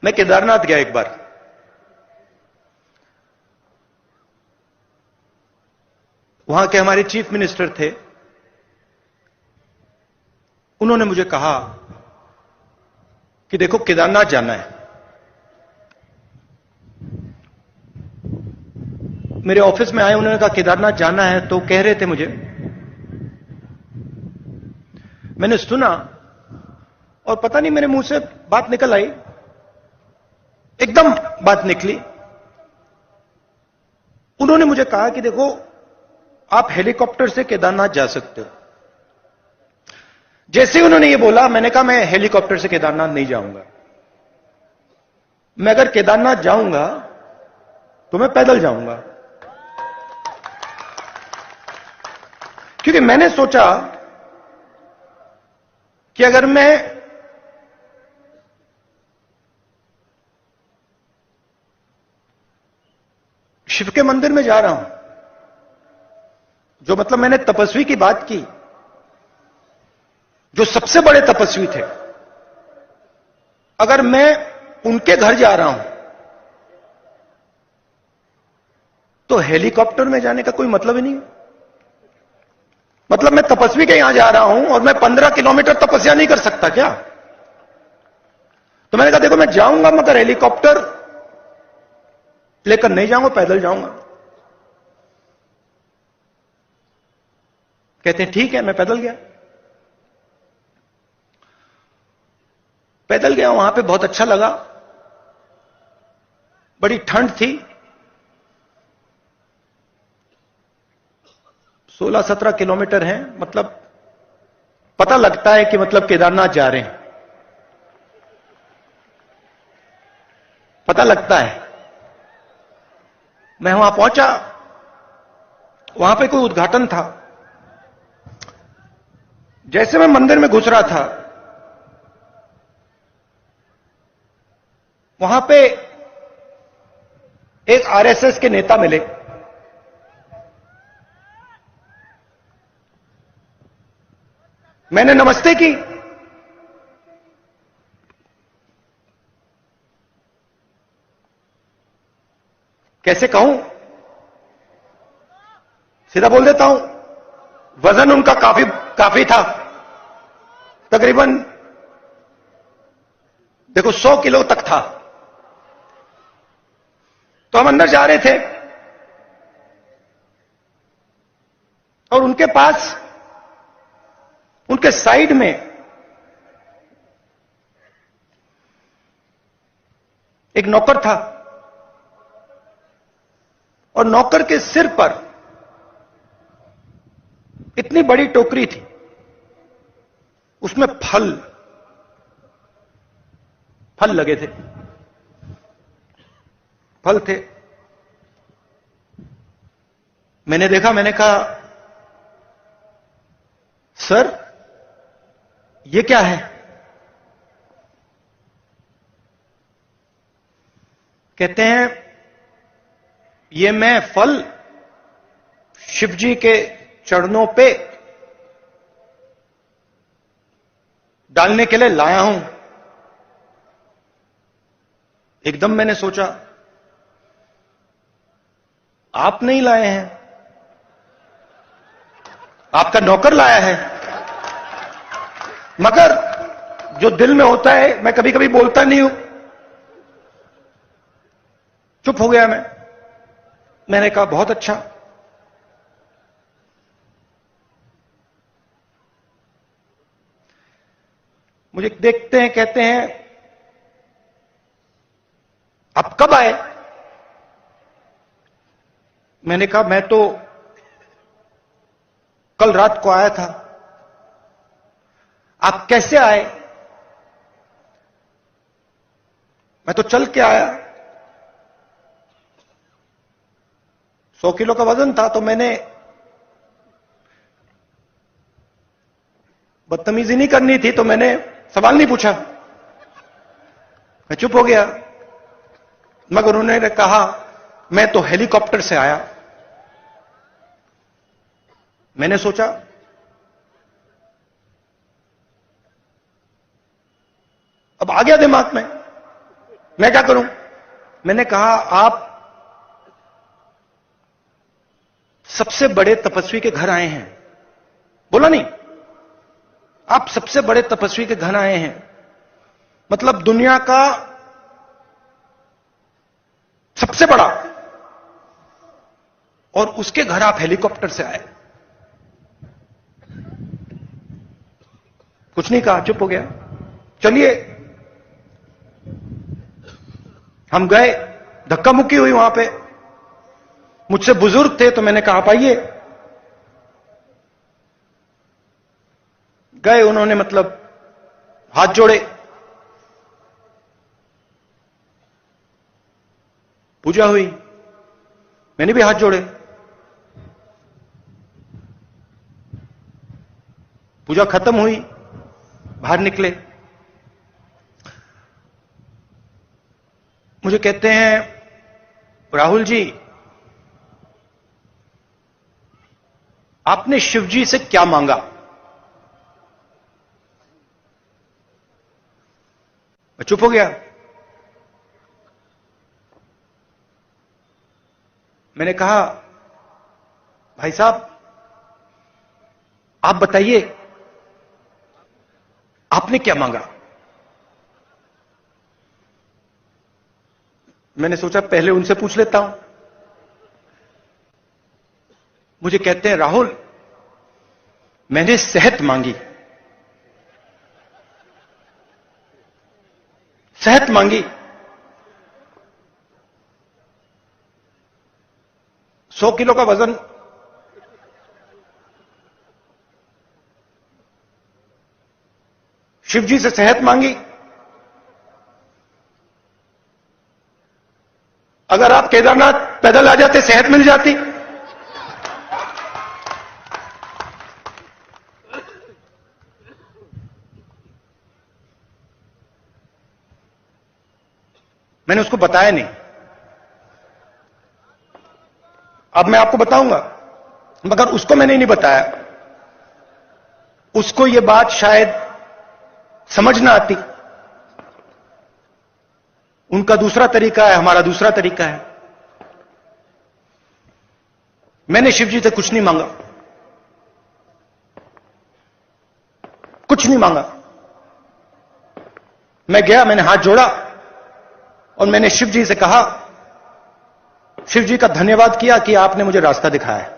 मैं केदारनाथ गया एक बार। वहां के हमारे चीफ मिनिस्टर थे। उन्होंने मुझे कहा कि देखो केदारनाथ जाना है। मेरे ऑफिस में आए, उन्होंने कहा केदारनाथ जाना है, तो कह रहे थे मुझे। मैंने सुना और पता नहीं मेरे मुंह से बात निकल आई, एकदम बात निकली। उन्होंने मुझे कहा कि देखो आप हेलीकॉप्टर से केदारनाथ जा सकते हो। जैसे ही उन्होंने ये बोला, मैंने कहा मैं हेलीकॉप्टर से केदारनाथ नहीं जाऊंगा। मैं अगर केदारनाथ जाऊंगा तो मैं पैदल जाऊंगा। क्योंकि मैंने सोचा कि अगर मैं शिव के मंदिर में जा रहा हूं, जो मतलब मैंने तपस्वी की बात की, जो सबसे बड़े तपस्वी थे, अगर मैं उनके घर जा रहा हूं तो हेलीकॉप्टर में जाने का कोई मतलब ही नहीं। मतलब मैं तपस्वी के यहां जा रहा हूं और मैं 15 किलोमीटर तपस्या नहीं कर सकता क्या? तो मैंने कहा देखो मैं जाऊंगा मगर हेलीकॉप्टर लेकर नहीं जाऊंगा, पैदल जाऊंगा। कहते हैं ठीक है। मैं पैदल गया। पैदल गया, वहां पे बहुत अच्छा लगा। बड़ी ठंड थी। 16-17 किलोमीटर है। मतलब पता लगता है कि मतलब केदारनाथ जा रहे हैं, पता लगता है। मैं वहां पहुंचा। वहां पे कोई उद्घाटन था। जैसे मैं मंदिर में घुस रहा था, वहां पे एक आरएसएस के नेता मिले। मैंने नमस्ते की। कैसे कहूं, सीधा बोल देता हूं, वजन उनका काफी था। तकरीबन देखो 100 किलो तक था। तो हम अंदर जा रहे थे और उनके पास, उनके साइड में एक नौकर था और नौकर के सिर पर इतनी बड़ी टोकरी थी, उसमें फल लगे थे, फल थे। मैंने देखा, मैंने कहा सर ये क्या है? कहते हैं ये मैं फल शिव जी के चरणों पे डालने के लिए लाया हूं। एकदम मैंने सोचा आप नहीं लाए हैं, आपका नौकर लाया है। मगर जो दिल में होता है, मैं कभी कभी बोलता नहीं हूं। चुप हो गया मैं। मैंने कहा बहुत अच्छा। मुझे देखते हैं, कहते हैं आप कब आए? मैंने कहा मैं तो कल रात को आया था। आप कैसे आए? मैं तो चल के आया। 100 किलो का वजन था, तो मैंने बदतमीजी नहीं करनी थी, तो मैंने सवाल नहीं पूछा। मैं चुप हो गया। मगर उन्होंने कहा मैं तो हेलीकॉप्टर से आया। मैंने सोचा अब आ गया दिमाग में, मैं क्या करूं? मैंने कहा आप सबसे बड़े तपस्वी के घर आए हैं। बोला नहीं, आप सबसे बड़े तपस्वी के घर आए हैं, मतलब दुनिया का सबसे बड़ा, और उसके घर आप हेलीकॉप्टर से आए। कुछ नहीं कहा, चुप हो गया। चलिए, हम गए, धक्का मुक्की हुई वहां पे। मुझसे बुजुर्ग थे तो मैंने कहा आप आइए। गए, उन्होंने मतलब हाथ जोड़े, पूजा हुई, मैंने भी हाथ जोड़े, पूजा खत्म हुई, बाहर निकले। मुझे कहते हैं राहुल जी, आपने शिव जी से क्या मांगा? मैं चुप हो गया। मैंने कहा भाई साहब आप बताइए आपने क्या मांगा? मैंने सोचा पहले उनसे पूछ लेता हूं। मुझे कहते हैं राहुल मैंने सेहत मांगी। सेहत मांगी। 100 किलो का वजन, शिव जी से सेहत मांगी। अगर आप केदारनाथ पैदल आ जाते सेहत मिल जाती। मैंने उसको बताया नहीं। अब मैं आपको बताऊंगा, मगर उसको मैंने नहीं बताया। उसको यह बात शायद समझ ना आती। उनका दूसरा तरीका है, हमारा दूसरा तरीका है। मैंने शिव जी से कुछ नहीं मांगा, कुछ नहीं मांगा। मैं गया, मैंने हाथ जोड़ा और मैंने शिव जी से कहा, शिव जी का धन्यवाद किया कि आपने मुझे रास्ता दिखाया है।